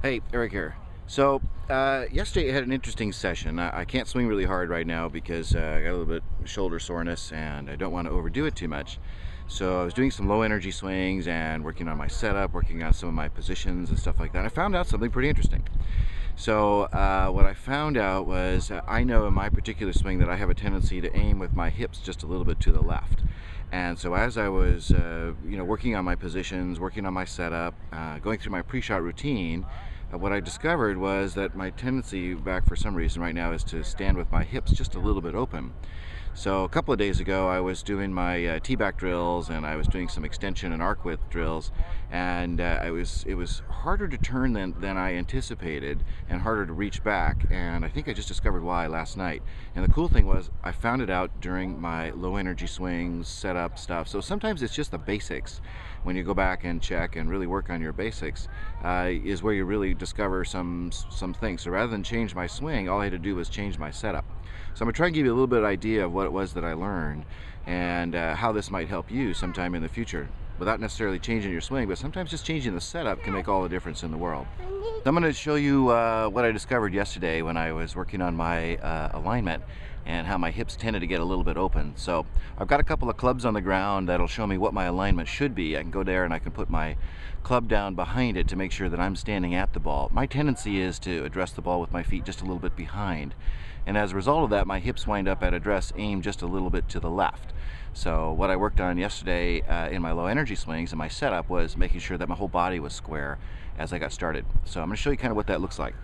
Hey, Eric here. Yesterday I had an interesting session. I can't swing really hard right now because I got a little bit shoulder soreness and I don't want to overdo it too much. So I was doing some low energy swings and working on my setup, working on some of my positions and stuff like that. I found out something pretty interesting. What I found out was I know in my particular swing that I have a tendency to aim with my hips just a little bit to the left. And so as I was working on my positions, working on my setup, going through my pre-shot routine, what I discovered was that my tendency back for some reason right now is to stand with my hips just a little bit open. So a couple of days ago I was doing my T-back drills and I was doing some extension and arc width drills, and it was harder to turn than I anticipated and harder to reach back, and I think I just discovered why last night. And the cool thing was I found it out during my low energy swings, setup stuff. So sometimes it's just the basics. When you go back and check and really work on your basics is where you really discover some things. So rather than change my swing, all I had to do was change my setup. So I'm going to try and give you a little bit of idea of what it was that I learned and how this might help you sometime in the future without necessarily changing your swing, but sometimes just changing the setup can make all the difference in the world. So I'm going to show you what I discovered yesterday when I was working on my alignment and how my hips tended to get a little bit open. So I've got a couple of clubs on the ground that'll show me what my alignment should be. I can go there and I can put my club down behind it to make sure that I'm standing at the ball. My tendency is to address the ball with my feet just a little bit behind. And as a result of that, my hips wind up at address aim just a little bit to the left. So what I worked on yesterday in my low energy swings and my setup was making sure that my whole body was square as I got started. So I'm going to show you kind of what that looks like.